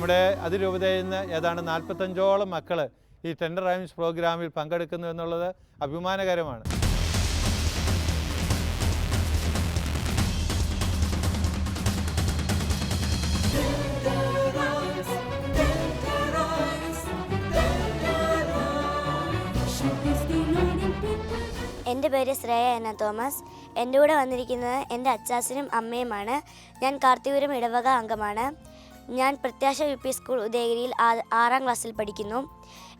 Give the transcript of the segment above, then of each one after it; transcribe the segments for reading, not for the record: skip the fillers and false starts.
നമ്മുടെ അതിരൂപതയിൽ നിന്ന് ഏതാണ്ട് 45ഓളം മക്കൾ ഈ ടെൻഡർ റൈംസ് പ്രോഗ്രാമിൽ പങ്കെടുക്കുന്നു എന്നുള്ളത് അഭിമാനകരമാണ്. എൻ്റെ പേര് ശ്രേയ എന്ന തോമസ്. എൻ്റെ കൂടെ വന്നിരിക്കുന്നത് എൻ്റെ അച്ചാച്ചനും അമ്മയുമാണ്. ഞാൻ കാർത്തിപുരം ഇടവക അംഗമാണ്. ഞാൻ പ്രത്യാശ യു പി സ്കൂൾ ഉദയഗിരിയിൽ 6ാം ക്ലാസ്സിൽ പഠിക്കുന്നു.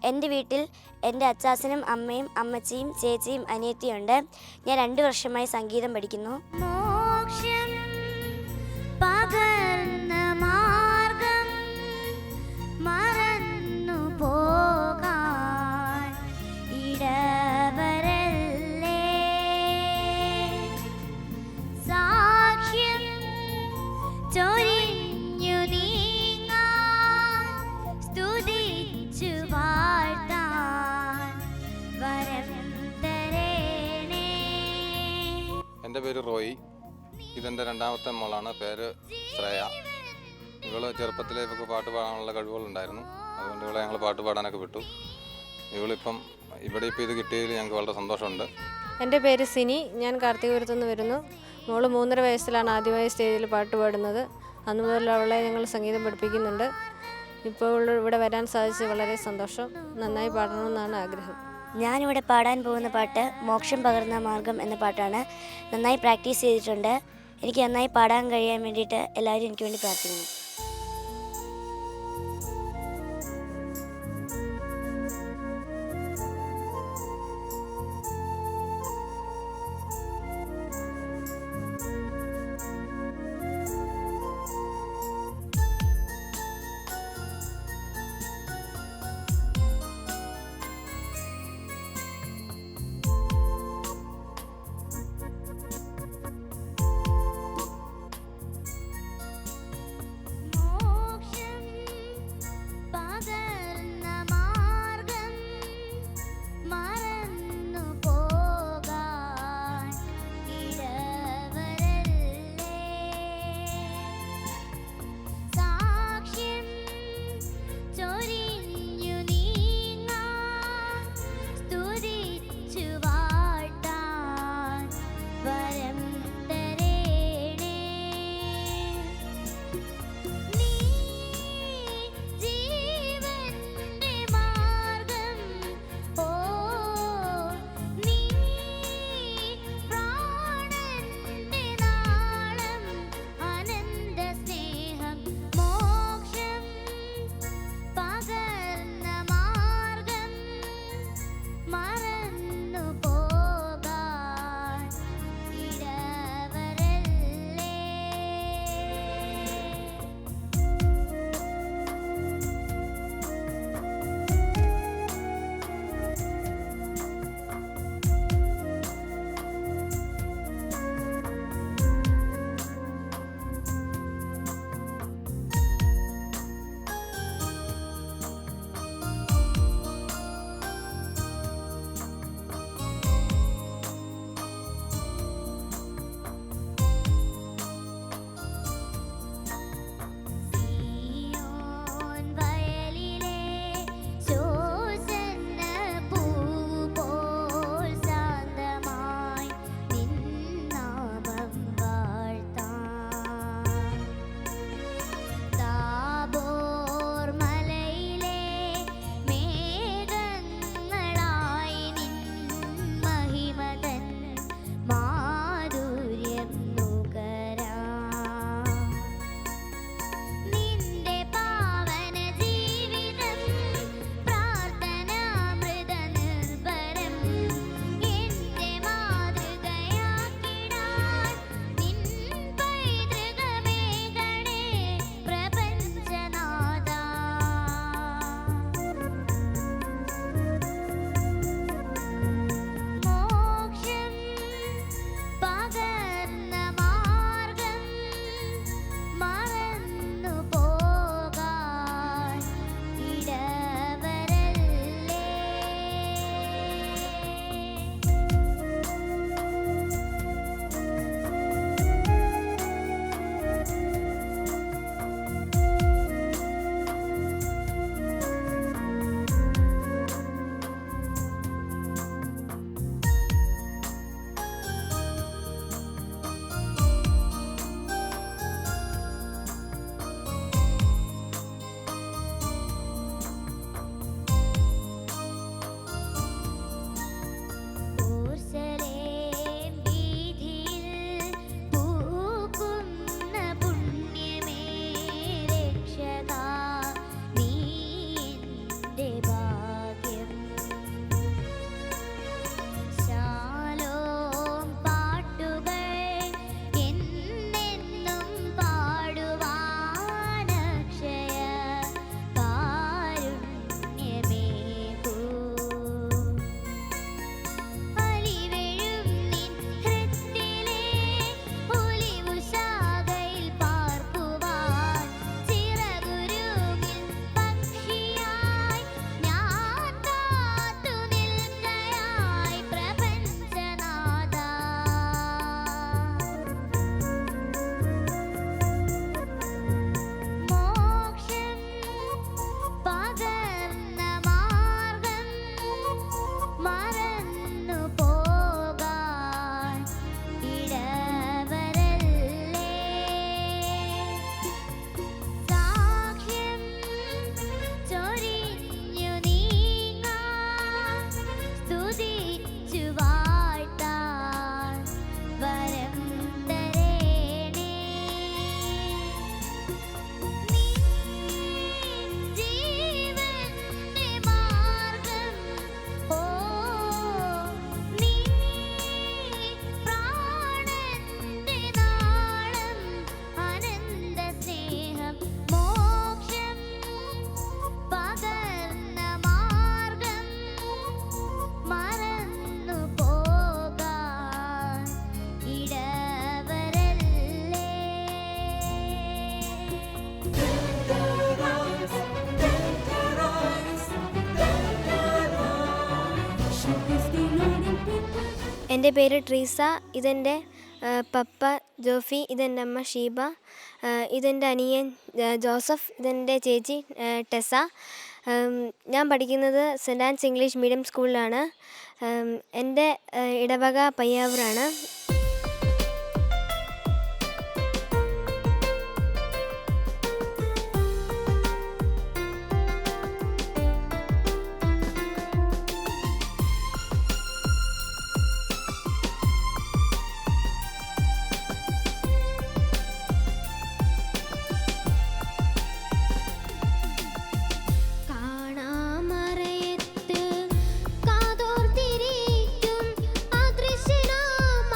എൻ്റെ വീട്ടിൽ എൻ്റെ അച്ചാച്ചനും അമ്മയും അമ്മച്ചിയും ചേച്ചിയും അനിയത്തിയുണ്ട്. ഞാൻ 2 വർഷമായി സംഗീതം പഠിക്കുന്നു. എൻ്റെ പേര് റോയി. ഇതെൻ്റെ 2ാമത്തെ മോളാണ്. പേര് ശ്രേയ. ഇവള് ചെറുപ്പത്തിലെ ഇവൾക്ക് പാട്ട് പാടാനുള്ള കഴിവുകളുണ്ടായിരുന്നു. അതുകൊണ്ട് ഇവളെ ഞങ്ങൾ പാട്ട് പാടാനൊക്കെ വിട്ടു. ഇവളിപ്പം ഇവിടെ ഇത് കിട്ടിയതിൽ ഞങ്ങൾക്ക് വളരെ സന്തോഷമുണ്ട്. എൻ്റെ പേര് സിനി. ഞാൻ കാർത്തികപുരത്തു നിന്ന് വരുന്നു. മോള് 3.5 വയസ്സിലാണ് ആദ്യമായി സ്റ്റേജിൽ പാട്ട് പാടുന്നത്. അന്ന് മുതൽ അവളെ ഞങ്ങൾ സംഗീതം പഠിപ്പിക്കുന്നുണ്ട്. ഇപ്പോൾ ഇവിടെ വരാൻ സാധിച്ച് വളരെ സന്തോഷം. നന്നായി പാടണമെന്നാണ് ആഗ്രഹം. ഞാനിവിടെ പാടാൻ പോകുന്ന പാട്ട് മോക്ഷം പകർന്ന മാർഗം എന്ന പാട്ടാണ്. നന്നായി പ്രാക്ടീസ് ചെയ്തിട്ടുണ്ട്. എനിക്ക് നന്നായി പാടാൻ കഴിയാൻ വേണ്ടിയിട്ട് എല്ലാവരും എനിക്ക് വേണ്ടി പ്രാർത്ഥിക്കുന്നു. എൻ്റെ ഭാഗ്യം. ശാലോം പാട്ടുകൾ എന്നെന്നും പാടുവാനക്ഷയ കാരുണ്യമേകൂ. അലിവെഴും നിൻ ഹൃത്തിലെ ഒലിവുശാഖയിൽ പാർക്കുവാൻ ചിറകുരുകിൽ പക്ഷിയായി ഞാൻ കാത്തു നിൽക്കയായി പ്രപഞ്ചനാഥാ. മോക്ഷം പകർന്ന മാർഗം മറന്നു പോകാൻ ഇടവരല്ലേ. സാക്ഷ്യം ചൊരിഞ്ഞു നീങ്ങാൻ സ്തുതിച്ചു വാഴ്ത്താൻ വരം തരേണേ. നീ ജീവന്റെ മാർഗം, ഓ നീ പ്രാണന്റെ നാളം, അനന്ത സ്നേഹം മോക്ഷം പകർന്ന മാർഗം മറന്നു പോകാൻ ഇടവരല്ലേ. എൻ്റെ പേര് ട്രീസ. ഇതെൻ്റെ പപ്പ ജോഫി. ഇതെൻ്റെ അമ്മ ഷീബ. ഇതെൻ്റെ അനിയൻ ജോസഫ്. ഇതെൻ്റെ ചേച്ചി ടെസ. ഞാൻ പഠിക്കുന്നത് സെൻറ് ആൻസ് ഇംഗ്ലീഷ് മീഡിയം സ്കൂളിലാണ്. എൻ്റെ ഇടവക പയ്യാവൂരാണ്. കാണാമറയത്ത് കാതോർത്തിരിക്കും അദൃശ്യനാം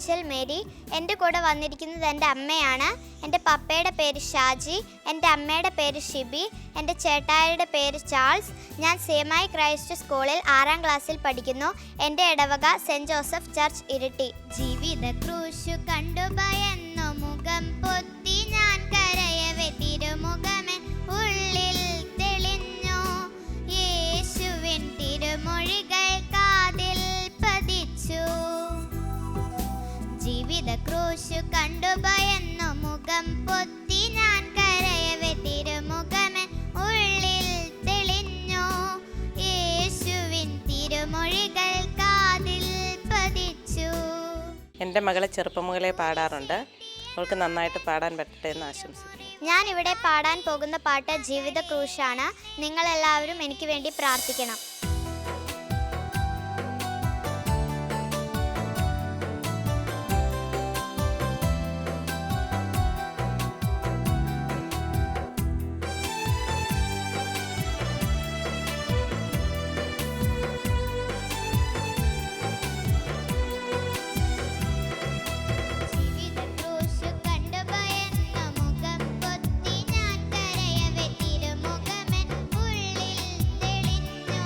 റേച്ചൽ മേരി. എൻ്റെ കൂടെ വന്നിരിക്കുന്നത് എൻ്റെ അമ്മയാണ്. എൻ്റെ പപ്പയുടെ പേര് ഷാജി, എൻ്റെ അമ്മയുടെ പേര് ഷിബി, എൻ്റെ ചേട്ടായിയുടെ പേര് ചാൾസ്. ഞാൻ സേമായി ക്രൈസ്റ്റ് സ്കൂളിൽ 6ാം ക്ലാസ്സിൽ പഠിക്കുന്നു. എൻ്റെ ഇടവക സെൻറ് ജോസഫ് ചർച്ച് ഇരിട്ടി. ജീവിത ക്രൂശു കണ്ടു ഭയന്നു മുഖം പൊത്തി ഞാൻ കരയവെ തിരുമുഖമേ ഉള്ളിൽ തെളിഞ്ഞു. യേശുവിൻ തിരുമൊഴികൾ കാതിൽ പതിച്ചു. ജീവിത ക്രൂശു കണ്ടു ഭയന്നു മുഖം പൊത്തി ഞാൻ കരയവെ തിരുമുഖമേ ഉള്ളിൽ തെളിഞ്ഞു. യേശുവിൻ തിരുമൊഴികൾ കാതിൽ പതിച്ചു. എൻ്റെ മകളെ ചെറുപ്പം മുതലേ പാടാറുണ്ട്. അവൾക്ക് നന്നായിട്ട് പാടാൻ പറ്റട്ടെ എന്ന് ആശംസിക്കുന്നു. ഞാനിവിടെ പാടാൻ പോകുന്ന പാട്ട് ജീവിത ക്രൂശാണ്. നിങ്ങളെല്ലാവരും എനിക്ക് വേണ്ടി പ്രാർത്ഥിക്കണം. ജീവിത ക്രൂശു കണ്ടു ഭയന്നു മുഖം പൊത്തി ഞാൻ കരയവെ തിരുമുഖമേ ഉള്ളിൽ തെളിഞ്ഞു.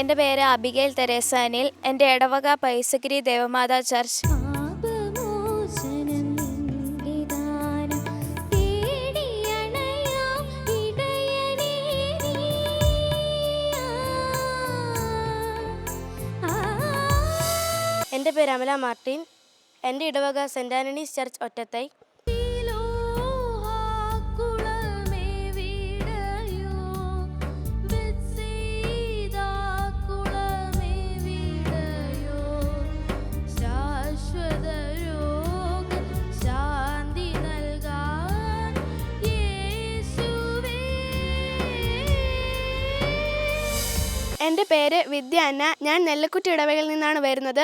എൻ്റെ പേര് അബിഗേൽ തെരേസ അനിൽ. എൻ്റെ ഇടവക പൈസഗിരി ദേവമാതാ ചർച്ച്. എൻ്റെ പേര് അമല മാർട്ടിൻ. എൻ്റെ ഇടവക സെൻറ് ആൻ്റണീസ് ചർച്ച് ഒറ്റത്തൈ. എൻ്റെ പേര് വിദ്യ അന്ന. ഞാൻ നെല്ലക്കുറ്റി ഇടവകയിൽ നിന്നാണ് വരുന്നത്.